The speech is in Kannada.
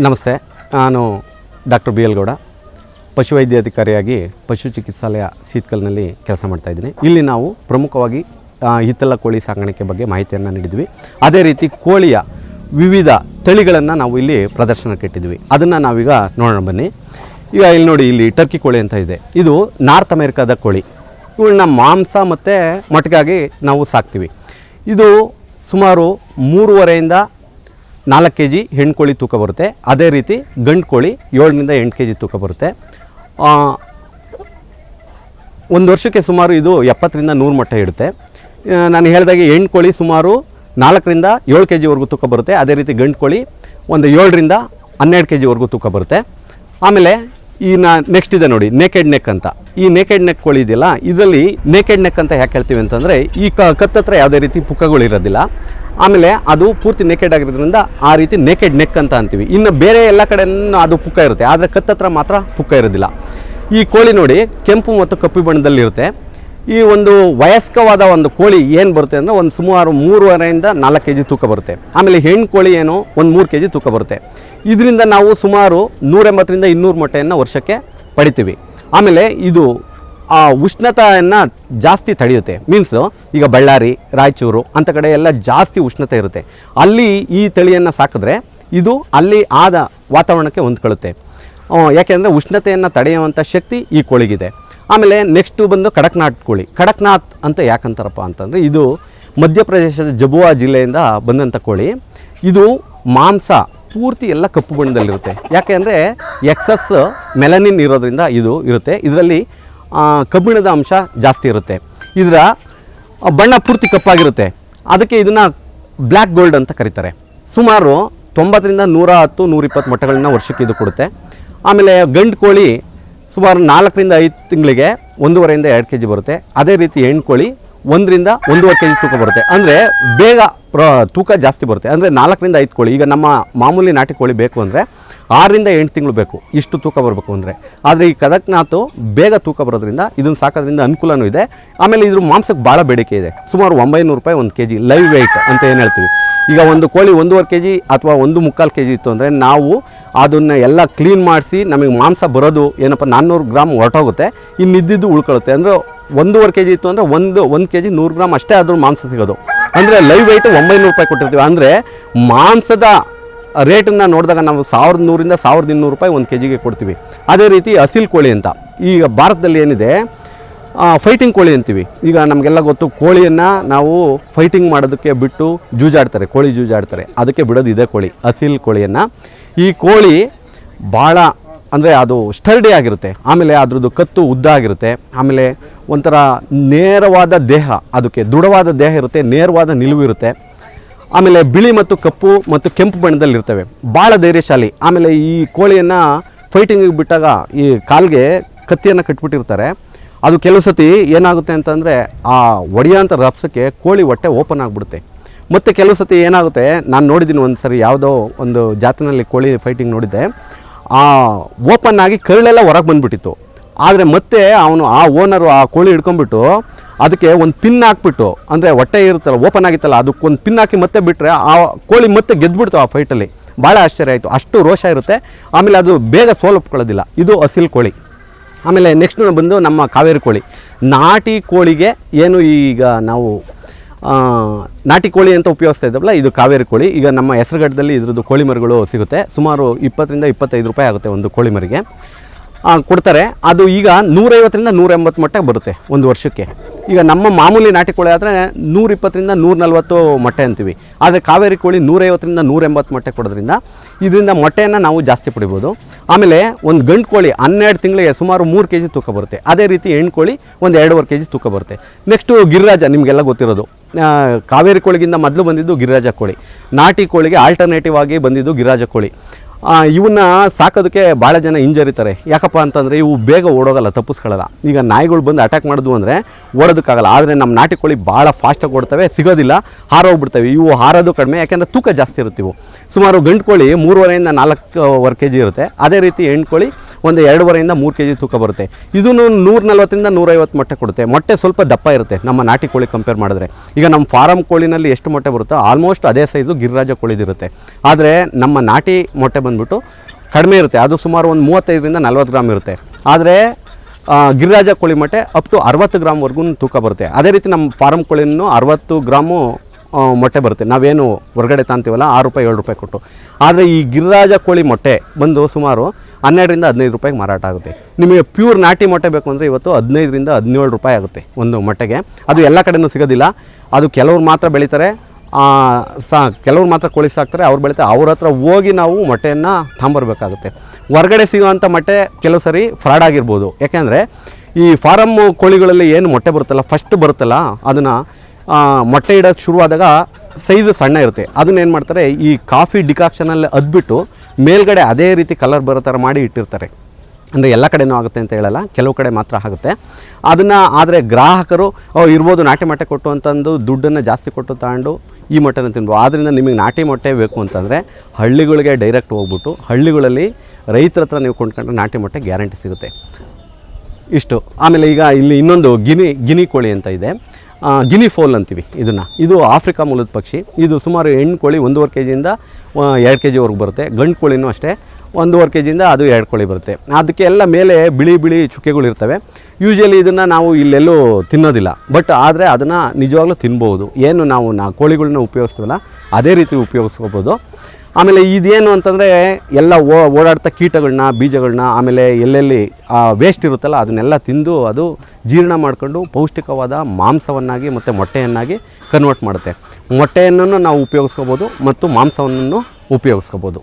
ನಮಸ್ತೆ, ನಾನು ಡಾಕ್ಟರ್ ಬಿ ಎಲ್ ಗೌಡ, ಪಶುವೈದ್ಯಾಧಿಕಾರಿಯಾಗಿ ಪಶು ಚಿಕಿತ್ಸಾಲಯ ಸೀತ್ಕಲ್ನಲ್ಲಿ ಕೆಲಸ ಮಾಡ್ತಾಯಿದ್ದೀನಿ. ಇಲ್ಲಿ ನಾವು ಪ್ರಮುಖವಾಗಿ ಹಿತ್ತಲ ಕೋಳಿ ಸಾಕಾಣಿಕೆ ಬಗ್ಗೆ ಮಾಹಿತಿಯನ್ನು ನೀಡಿದ್ವಿ. ಅದೇ ರೀತಿ ಕೋಳಿಯ ವಿವಿಧ ತಳಿಗಳನ್ನು ನಾವು ಇಲ್ಲಿ ಪ್ರದರ್ಶನಕ್ಕೆ ಇಟ್ಟಿದ್ವಿ. ಅದನ್ನು ನಾವೀಗ ನೋಡೋಣ ಬನ್ನಿ. ಈಗ ಇಲ್ಲಿ ನೋಡಿ, ಇಲ್ಲಿ ಟರ್ಕಿ ಕೋಳಿ ಅಂತ ಇದೆ. ಇದು ನಾರ್ತ್ ಅಮೇರಿಕಾದ ಕೋಳಿ. ಇವುಗಳನ್ನ ಮಾಂಸ ಮತ್ತು ಮೊಟ್ಟೆಗಾಗಿ ನಾವು ಸಾಕ್ತೀವಿ. ಇದು ಸುಮಾರು 3.5ರಿಂದ 4 kg ಹೆಣ್ಣು ಕೋಳಿ ತೂಕ ಬರುತ್ತೆ. ಅದೇ ರೀತಿ ಗಂಡು ಕೋಳಿ 7ರಿಂದ 8 kg ತೂಕ ಬರುತ್ತೆ. ಒಂದು ವರ್ಷಕ್ಕೆ ಸುಮಾರು ಇದು 70ರಿಂದ 100 ಮೊಟ್ಟೆ ಇಡುತ್ತೆ. ನಾನು ಹೇಳಿದಾಗೆ ಹೆಣ್ಣು ಕೋಳಿ ಸುಮಾರು 4ರಿಂದ 7 kgವರೆಗೂ ತೂಕ ಬರುತ್ತೆ. ಅದೇ ರೀತಿ ಗಂಡು ಕೋಳಿ ಒಂದು 7ರಿಂದ 12 kgವರೆಗೂ ತೂಕ ಬರುತ್ತೆ. ಆಮೇಲೆ ಈ ನೆಕ್ಸ್ಟ್ ಇದೆ ನೋಡಿ, ನೇಕೆಡ್ ನೆಕ್ ಅಂತ. ಈ ನೇಕೆಡ್ ನೆಕ್ ಕೋಳಿ ಇದೆಯಲ್ಲ, ಇದರಲ್ಲಿ ನೇಕೆಡ್ ನೆಕ್ ಅಂತ ಯಾಕೆ ಹೇಳ್ತೀವಿ ಅಂತಂದರೆ, ಈ ಕತ್ತತ್ರ ಯಾವುದೇ ರೀತಿ ಪುಕ್ಕಗಳು ಇರೋದಿಲ್ಲ. ಆಮೇಲೆ ಅದು ಪೂರ್ತಿ ನೇಕೆಡ್ ಆಗಿರೋದ್ರಿಂದ ಆ ರೀತಿ ನೇಕೆಡ್ ನೆಕ್ ಅಂತ ಅಂತೀವಿ. ಇನ್ನು ಬೇರೆ ಎಲ್ಲ ಕಡೆ ಅದು ಪುಕ್ಕ ಇರುತ್ತೆ, ಆದರೆ ಕತ್ತತ್ರ ಮಾತ್ರ ಪುಕ್ಕ ಇರೋದಿಲ್ಲ. ಈ ಕೋಳಿ ನೋಡಿ ಕೆಂಪು ಮತ್ತು ಕಪ್ಪು ಬಣ್ಣದಲ್ಲಿರುತ್ತೆ. ಈ ಒಂದು ವಯಸ್ಕವಾದ ಒಂದು ಕೋಳಿ ಏನು ಬರುತ್ತೆ ಅಂದರೆ ಒಂದು ಸುಮಾರು 3.5ರಿಂದ 4 kg ತೂಕ ಬರುತ್ತೆ. ಆಮೇಲೆ ಹೆಣ್ಣು ಕೋಳಿ ಏನೋ ಒಂದು 3 kg ತೂಕ ಬರುತ್ತೆ. ಇದರಿಂದ ನಾವು ಸುಮಾರು 180ರಿಂದ 200 ಮೊಟ್ಟೆಯನ್ನು ವರ್ಷಕ್ಕೆ ಪಡಿತೀವಿ. ಆಮೇಲೆ ಇದು ಆ ಉಷ್ಣತೆಯನ್ನು ಜಾಸ್ತಿ ತಡೆಯುತ್ತೆ. ಮೀನ್ಸು ಈಗ ಬಳ್ಳಾರಿ, ರಾಯಚೂರು ಅಂಥ ಕಡೆ ಎಲ್ಲ ಜಾಸ್ತಿ ಉಷ್ಣತೆ ಇರುತ್ತೆ. ಅಲ್ಲಿ ಈ ತಳಿಯನ್ನು ಸಾಕಿದ್ರೆ ಇದು ಅಲ್ಲಿ ಆದ ವಾತಾವರಣಕ್ಕೆ ಹೊಂದ್ಕೊಳ್ಳುತ್ತೆ. ಯಾಕೆಂದರೆ ಉಷ್ಣತೆಯನ್ನು ತಡೆಯುವಂಥ ಶಕ್ತಿ ಈ ಕೋಳಿಗಿದೆ. ಆಮೇಲೆ ನೆಕ್ಸ್ಟು ಬಂದು ಕಡಕ್ನಾಥ್ ಕೋಳಿ. ಕಡಕ್ನಾಥ್ ಅಂತ ಯಾಕಂತಾರಪ್ಪ ಅಂತಂದರೆ, ಇದು ಮಧ್ಯಪ್ರದೇಶದ ಜಬುವಾ ಜಿಲ್ಲೆಯಿಂದ ಬಂದಂಥ ಕೋಳಿ. ಇದು ಮಾಂಸ ಪೂರ್ತಿ ಎಲ್ಲ ಕಪ್ಪು ಬಣ್ಣದಲ್ಲಿರುತ್ತೆ. ಯಾಕೆ ಅಂದರೆ ಎಕ್ಸಸ್ ಮೆಲನಿನ್ ಇರೋದ್ರಿಂದ ಇದು ಇರುತ್ತೆ. ಇದರಲ್ಲಿ ಕಬ್ಬಿಣದ ಅಂಶ ಜಾಸ್ತಿ ಇರುತ್ತೆ. ಇದರ ಬಣ್ಣ ಪೂರ್ತಿ ಕಪ್ಪಾಗಿರುತ್ತೆ. ಅದಕ್ಕೆ ಇದನ್ನು ಬ್ಲ್ಯಾಕ್ ಗೋಲ್ಡ್ ಅಂತ ಕರೀತಾರೆ. ಸುಮಾರು 90ರಿಂದ 110, 120 ಮೊಟ್ಟೆಗಳನ್ನ ವರ್ಷಕ್ಕೆ ಇದು ಕೊಡುತ್ತೆ. ಆಮೇಲೆ ಗಂಡು ಕೋಳಿ ಸುಮಾರು 4ರಿಂದ 5 ತಿಂಗಳಿಗೆ 1.5ರಿಂದ 2 kg ಬರುತ್ತೆ. ಅದೇ ರೀತಿ ಹೆಣ್ಣು ಕೋಳಿ 1ರಿಂದ 1.5 kg ತೂಕ ಬರುತ್ತೆ. ಅಂದರೆ ಬೇಗ ತೂಕ ಜಾಸ್ತಿ ಬರುತ್ತೆ. ಅಂದರೆ 4ರಿಂದ 5 ಕೋಳಿ. ಈಗ ನಮ್ಮ ಮಾಮೂಲಿ ನಾಟಿ ಕೋಳಿ ಬೇಕು ಅಂದರೆ 6ರಿಂದ 8 ತಿಂಗಳು ಬೇಕು ಇಷ್ಟು ತೂಕ ಬರಬೇಕು ಅಂದರೆ. ಆದರೆ ಈ ಕಡಕ್ನಾಥು ಬೇಗ ತೂಕ ಬರೋದ್ರಿಂದ ಇದನ್ನು ಸಾಕೋದ್ರಿಂದ ಅನುಕೂಲನೂ ಇದೆ. ಆಮೇಲೆ ಇದ್ರ ಮಾಂಸಕ್ಕೆ ಭಾಳ ಬೇಡಿಕೆ ಇದೆ. ಸುಮಾರು 900 ರೂಪಾಯಿ 1 kg ಲೈವ್ ವೆಯ್ಟ್ ಅಂತ ಏನು ಹೇಳ್ತೀವಿ. ಈಗ ಒಂದು ಕೋಳಿ 1.5 kg ಅಥವಾ 1.25 kg ಇತ್ತು ಅಂದರೆ ನಾವು ಅದನ್ನು ಎಲ್ಲ ಕ್ಲೀನ್ ಮಾಡಿಸಿ ನಮಗೆ ಮಾಂಸ ಬರೋದು ಏನಪ್ಪ 400 ಗ್ರಾಮ್ ಹೊರಟೋಗುತ್ತೆ. ಇನ್ನಿದ್ದಿದ್ದು ಉಳ್ಕೊಳ್ಳುತ್ತೆ. ಅಂದರೆ 1.5 kg ಇತ್ತು ಅಂದರೆ 1 kg 100 ಗ್ರಾಮ್ ಅಷ್ಟೇ ಆದರೂ ಮಾಂಸ ಸಿಗೋದು. ಅಂದರೆ ಲೈವ್ ವೆಯ್ಟ್ 900 ರೂಪಾಯಿ ಕೊಟ್ಟಿರ್ತೀವಿ. ಅಂದರೆ ಮಾಂಸದ ರೇಟನ್ನು ನೋಡಿದಾಗ ನಾವು 1100ರಿಂದ 1200 ರೂಪಾಯಿ 1 kgಗೆ ಕೊಡ್ತೀವಿ. ಅದೇ ರೀತಿ ಅಸಿಲ್ ಕೋಳಿ ಅಂತ ಈಗ ಭಾರತದಲ್ಲಿ ಏನಿದೆ, ಫೈಟಿಂಗ್ ಕೋಳಿ ಅಂತೀವಿ. ಈಗ ನಮಗೆಲ್ಲ ಗೊತ್ತು, ಕೋಳಿಯನ್ನು ನಾವು ಫೈಟಿಂಗ್ ಮಾಡೋದಕ್ಕೆ ಬಿಟ್ಟು ಜೂಜಾಡ್ತಾರೆ, ಕೋಳಿ ಜೂಜಾಡ್ತಾರೆ. ಅದಕ್ಕೆ ಬಿಡೋದು ಇದೇ ಕೋಳಿ, ಅಸಿಲ್ ಕೋಳಿಯನ್ನು. ಈ ಕೋಳಿ ಭಾಳ ಅಂದರೆ ಅದು ಸ್ಟರ್ಡಿ ಆಗಿರುತ್ತೆ. ಆಮೇಲೆ ಅದ್ರದ್ದು ಕತ್ತು ಉದ್ದ ಆಗಿರುತ್ತೆ. ಆಮೇಲೆ ಒಂಥರ ನೇರವಾದ ದೇಹ, ಅದಕ್ಕೆ ದೃಢವಾದ ದೇಹ ಇರುತ್ತೆ, ನೇರವಾದ ನಿಲುವು ಇರುತ್ತೆ. ಆಮೇಲೆ ಬಿಳಿ ಮತ್ತು ಕಪ್ಪು ಮತ್ತು ಕೆಂಪು ಬಣ್ಣದಲ್ಲಿರ್ತವೆ. ಭಾಳ ಧೈರ್ಯಶಾಲಿ. ಆಮೇಲೆ ಈ ಕೋಳಿಯನ್ನು ಫೈಟಿಂಗಿಗೆ ಬಿಟ್ಟಾಗ ಈ ಕಾಲಿಗೆ ಕತ್ತಿಯನ್ನು ಕಟ್ಬಿಟ್ಟಿರ್ತಾರೆ. ಅದು ಕೆಲವು ಸತಿ ಏನಾಗುತ್ತೆ ಅಂತಂದರೆ ಆ ಒಡೆಯೋಂಥ ರಭಸಕ್ಕೆ ಕೋಳಿ ಹೊಟ್ಟೆ ಓಪನ್ ಆಗಿಬಿಡುತ್ತೆ. ಮತ್ತು ಕೆಲವು ಸತಿ ಏನಾಗುತ್ತೆ, ನಾನು ನೋಡಿದ್ದೀನಿ ಒಂದು ಸರಿ ಯಾವುದೋ ಒಂದು ಜಾತಿನಲ್ಲಿ ಕೋಳಿ ಫೈಟಿಂಗ್ ನೋಡಿದ್ದೆ. ಓಪನ್ ಆಗಿ ಕರುಳೆಲ್ಲ ಹೊರಗೆ ಬಂದುಬಿಟ್ಟಿತ್ತು. ಆದರೆ ಮತ್ತೆ ಅವನು ಆ ಓನರು ಆ ಕೋಳಿ ಹಿಡ್ಕೊಂಡ್ಬಿಟ್ಟು ಅದಕ್ಕೆ ಒಂದು ಪಿನ್ ಹಾಕ್ಬಿಟ್ಟು, ಅಂದರೆ ಹೊಟ್ಟೆ ಇರುತ್ತಲ್ಲ ಓಪನ್ ಆಗಿತ್ತಲ್ಲ, ಅದಕ್ಕೊಂದು ಪಿನ್ ಹಾಕಿ ಮತ್ತೆ ಬಿಟ್ಟರೆ ಆ ಕೋಳಿ ಮತ್ತೆ ಗೆದ್ದುಬಿಡ್ತು ಆ ಫೈಟಲ್ಲಿ. ಭಾಳ ಆಶ್ಚರ್ಯ ಆಯಿತು. ಅಷ್ಟು ರೋಷ ಇರುತ್ತೆ. ಆಮೇಲೆ ಅದು ಬೇಗ ಸೋಲೊಪ್ಕೊಳ್ಳೋದಿಲ್ಲ. ಇದು ಅಸಿಲ್ ಕೋಳಿ. ಆಮೇಲೆ ನೆಕ್ಸ್ಟ್ ಬಂದು ನಮ್ಮ ಕಾವೇರಿ ಕೋಳಿ. ನಾಟಿ ಕೋಳಿಗೆ ಏನು ಈಗ ನಾವು ನಾಟಿ ಕೋಳಿ ಅಂತ ಉಪಯೋಗಿಸ್ತಾ ಇದ್ದಾವಲ್ಲ, ಇದು ಕಾವೇರಿ ಕೋಳಿ. ಈಗ ನಮ್ಮ ಹೆಸರುಗಡದಲ್ಲಿ ಇದ್ರದ್ದು ಕೋಳಿ ಮರಿಗಳು ಸಿಗುತ್ತೆ. ಸುಮಾರು 20ರಿಂದ 25 ರೂಪಾಯಿ ಆಗುತ್ತೆ ಒಂದು ಕೋಳಿ ಮರಿಗೆ ಕೊಡ್ತಾರೆ. ಅದು ಈಗ 150ರಿಂದ 180 ಮೊಟ್ಟೆ ಬರುತ್ತೆ ಒಂದು ವರ್ಷಕ್ಕೆ. ಈಗ ನಮ್ಮ ಮಾಮೂಲಿ ನಾಟಿ ಕೋಳಿ ಆದರೆ 120ರಿಂದ 140 ಮೊಟ್ಟೆ ಅಂತೀವಿ. ಆದರೆ ಕಾವೇರಿ ಕೋಳಿ 150ರಿಂದ 180 ಮೊಟ್ಟೆ ಕೊಡೋದ್ರಿಂದ ಇದರಿಂದ ಮೊಟ್ಟೆಯನ್ನು ನಾವು ಜಾಸ್ತಿ ಪಡಿಬೋದು. ಆಮೇಲೆ ಒಂದು ಗಂಡು ಕೋಳಿ 12 ತಿಂಗಳಿಗೆ ಸುಮಾರು 3 kg ತೂಕ ಬರುತ್ತೆ. ಅದೇ ರೀತಿ ಹೆಣ್ಣು ಕೋಳಿ ಒಂದು 2.5 kg ತೂಕ ಬರುತ್ತೆ. ನೆಕ್ಸ್ಟು ಗಿರಿರಾಜ, ನಿಮಗೆಲ್ಲ ಗೊತ್ತಿರೋದು. ಕಾವೇರಿ ಕೋಳಿಗಿಂತ ಮೊದಲು ಬಂದಿದ್ದು ಗಿರಿರಾಜ ಕೋಳಿ. ನಾಟಿ ಕೋಳಿಗೆ ಆಲ್ಟರ್ನೇಟಿವ್ ಆಗಿ ಬಂದಿದ್ದು ಗಿರಿರಾಜ ಕೋಳಿ. ಇವನ್ನ ಸಾಕೋದಕ್ಕೆ ಭಾಳ ಜನ ಹಿಂಜರಿತಾರೆ. ಯಾಕಪ್ಪ ಅಂತಂದರೆ ಇವು ಬೇಗ ಓಡೋಗಲ್ಲ, ತಪ್ಪಿಸ್ಕೊಳ್ಳಲ್ಲ. ಈಗ ನಾಯಿಗಳು ಬಂದು ಅಟ್ಯಾಕ್ ಮಾಡೋದು ಅಂದರೆ ಓಡೋದಕ್ಕಾಗಲ್ಲ. ಆದರೆ ನಮ್ಮ ನಾಟಿ ಕೋಳಿ ಭಾಳ ಫಾಸ್ಟಾಗಿ ಓಡ್ತವೆ, ಸಿಗೋದಿಲ್ಲ, ಹಾರೋಗ್ಬಿಡ್ತವೆ. ಇವು ಹಾರೋದು ಕಡಿಮೆ, ಯಾಕೆಂದರೆ ತೂಕ ಜಾಸ್ತಿ ಇರುತ್ತೆ. ಇವು ಸುಮಾರು ಗಂಡು ಕೋಳಿ 3.5ರಿಂದ 4.25 kg ಇರುತ್ತೆ. ಅದೇ ರೀತಿ ಹೆಣ್ಣು ಕೋಳಿ ಒಂದು 2.5 3 kg ತೂಕ ಬರುತ್ತೆ. ಇದೂ 140ರಿಂದ 150 ಮೊಟ್ಟೆ ಕೊಡುತ್ತೆ. ಮೊಟ್ಟೆ ಸ್ವಲ್ಪ ದಪ್ಪ ಇರುತ್ತೆ ನಮ್ಮ ನಾಟಿ ಕೋಳಿ ಕಂಪೇರ್ ಮಾಡಿದ್ರೆ. ಈಗ ನಮ್ಮ ಫಾರಮ್ ಕೋಳಿನಲ್ಲಿ ಎಷ್ಟು ಮೊಟ್ಟೆ ಬರುತ್ತೋ ಆಲ್ಮೋಸ್ಟ್ ಅದೇ ಸೈಜು ಗಿರಿರಾಜ ಕೋಳಿದಿರುತ್ತೆ. ಆದರೆ ನಮ್ಮ ನಾಟಿ ಮೊಟ್ಟೆ ಬಂದುಬಿಟ್ಟು ಕಡಿಮೆ ಇರುತ್ತೆ, ಅದು ಸುಮಾರು ಒಂದು 35ರಿಂದ 40 ಗ್ರಾಮ್ ಇರುತ್ತೆ. ಆದರೆ ಗಿರಿರಾಜ ಕೋಳಿ ಮೊಟ್ಟೆ ಅಪ್ ಟು 60 ಗ್ರಾಮ್ವರೆಗೂ ತೂಕ ಬರುತ್ತೆ. ಅದೇ ರೀತಿ ನಮ್ಮ ಫಾರಮ್ ಕೋಳಿನೂ 60 ಗ್ರಾಮು ಮೊಟ್ಟೆ ಬರುತ್ತೆ, ನಾವೇನು ಹೊರಗಡೆ ತಾಂತೀವಲ್ಲ 6 ರೂಪಾಯಿ 7 ರೂಪಾಯಿ ಕೊಟ್ಟು. ಆದರೆ ಈ ಗಿರಿರಾಜ ಕೋಳಿ ಮೊಟ್ಟೆ ಬಂದು ಸುಮಾರು 12ರಿಂದ 15 ರೂಪಾಯಿಗೆ ಮಾರಾಟ ಆಗುತ್ತೆ. ನಿಮಗೆ ಪ್ಯೂರ್ ನಾಟಿ ಮೊಟ್ಟೆ ಬೇಕು ಅಂದರೆ ಇವತ್ತು 15ರಿಂದ 17 ರೂಪಾಯಿ ಆಗುತ್ತೆ ಒಂದು ಮೊಟ್ಟೆಗೆ. ಅದು ಎಲ್ಲ ಕಡೆಯೂ ಸಿಗೋದಿಲ್ಲ, ಅದು ಕೆಲವ್ರು ಮಾತ್ರ ಬೆಳೀತಾರೆ, ಕೆಲವ್ರು ಮಾತ್ರ ಕೋಳಿ ಸಾಕ್ತಾರೆ, ಅವ್ರು ಬೆಳೀತಾರೆ. ಅವ್ರ ಹತ್ರ ಹೋಗಿ ನಾವು ಮೊಟ್ಟೆಯನ್ನು ತಗೊಂಬರ್ಬೇಕಾಗುತ್ತೆ. ಹೊರಗಡೆ ಸಿಗೋವಂಥ ಮೊಟ್ಟೆ ಕೆಲವು ಸರಿ ಫ್ರಾಡ್ ಆಗಿರ್ಬೋದು. ಯಾಕೆಂದರೆ ಈ ಫಾರಮ್ ಕೋಳಿಗಳಲ್ಲಿ ಏನು ಮೊಟ್ಟೆ ಬರುತ್ತಲ್ಲ, ಫಸ್ಟ್ ಬರುತ್ತಲ್ಲ, ಅದನ್ನು ಮೊಟ್ಟೆ ಇಡೋಕ್ಕೆ ಶುರುವಾದಾಗ ಸೈಜು ಸಣ್ಣ ಇರುತ್ತೆ. ಅದನ್ನೇನು ಮಾಡ್ತಾರೆ, ಈ ಕಾಫಿ ಡಿಕಾಕ್ಷನಲ್ಲಿ ಅದ್ಬಿಟ್ಟು ಮೇಲ್ಗಡೆ ಅದೇ ರೀತಿ ಕಲರ್ ಬರೋ ಥರ ಮಾಡಿ ಇಟ್ಟಿರ್ತಾರೆ. ಅಂದರೆ ಎಲ್ಲ ಕಡೆಯೂ ಆಗುತ್ತೆ ಅಂತ ಹೇಳಲ್ಲ, ಕೆಲವು ಕಡೆ ಮಾತ್ರ ಆಗುತ್ತೆ. ಅದನ್ನು ಆದರೆ ಗ್ರಾಹಕರು ಇರ್ಬೋದು ನಾಟಿ ಮೊಟ್ಟೆ ಕೊಟ್ಟು ಅಂತಂದು ದುಡ್ಡನ್ನು ಜಾಸ್ತಿ ಕೊಟ್ಟು ತಗೊಂಡು ಈ ಮೊಟ್ಟೆನ ತಿನ್ಬೋದು. ಆದ್ದರಿಂದ ನಿಮಗೆ ನಾಟಿ ಮೊಟ್ಟೆ ಬೇಕು ಅಂತಂದರೆ ಹಳ್ಳಿಗಳಿಗೆ ಡೈರೆಕ್ಟ್ ಹೋಗ್ಬಿಟ್ಟು ಹಳ್ಳಿಗಳಲ್ಲಿ ರೈತರ ಹತ್ರ ನೀವು ಕೊಂಡ್ಕೊಂಡ್ರೆ ನಾಟಿ ಮೊಟ್ಟೆ ಗ್ಯಾರಂಟಿ ಸಿಗುತ್ತೆ. ಇಷ್ಟು. ಆಮೇಲೆ ಈಗ ಇಲ್ಲಿ ಇನ್ನೊಂದು ಗಿನಿ ಕೋಳಿ ಅಂತ ಇದೆ, ಗಿನಿ ಫೋಲ್ ಅಂತೀವಿ ಇದನ್ನು. ಇದು ಆಫ್ರಿಕಾ ಮೂಲದ ಪಕ್ಷಿ. ಇದು ಸುಮಾರು ಹೆಣ್ಣು ಕೋಳಿ 1.5 kgಯಿಂದ 2 kgವರೆಗೂ ಬರುತ್ತೆ. ಗಂಡು ಕೋಳಿನೂ ಅಷ್ಟೇ 1.5 kgಯಿಂದ ಅದು 2 ಕೋಳಿ ಬರುತ್ತೆ. ಅದಕ್ಕೆ ಎಲ್ಲ ಮೇಲೆ ಬಿಳಿ ಬಿಳಿ ಚುಕ್ಕೆಗಳು ಇರ್ತವೆ. ಯೂಶಲಿ ಇದನ್ನು ನಾವು ಇಲ್ಲೆಲ್ಲೂ ತಿನ್ನೋದಿಲ್ಲ, ಬಟ್ ಆದರೆ ಅದನ್ನು ನಿಜವಾಗ್ಲೂ ತಿನ್ಬೋದು. ಏನು ನಾವು ಕೋಳಿಗಳನ್ನ ಉಪಯೋಗಿಸ್ತೀವಲ್ಲ ಅದೇ ರೀತಿ ಉಪಯೋಗಿಸ್ಕೋಬೋದು. ಆಮೇಲೆ ಇದೇನು ಅಂತಂದರೆ ಎಲ್ಲ ಓಡಾಡ್ತಾ ಕೀಟಗಳನ್ನ, ಬೀಜಗಳನ್ನ, ಆಮೇಲೆ ಎಲ್ಲೆಲ್ಲಿ ವೇಸ್ಟ್ ಇರುತ್ತಲ್ಲ ಅದನ್ನೆಲ್ಲ ತಿಂದು ಅದು ಜೀರ್ಣ ಮಾಡ್ಕೊಂಡು ಪೌಷ್ಟಿಕವಾದ ಮಾಂಸವನ್ನಾಗಿ ಮತ್ತು ಮೊಟ್ಟೆಯನ್ನಾಗಿ ಕನ್ವರ್ಟ್ ಮಾಡುತ್ತೆ. ಮೊಟ್ಟೆಯನ್ನು ನಾವು ಉಪಯೋಗಿಸ್ಕೋಬೋದು ಮತ್ತು ಮಾಂಸವನ್ನು ಉಪಯೋಗಿಸ್ಕೋಬೋದು.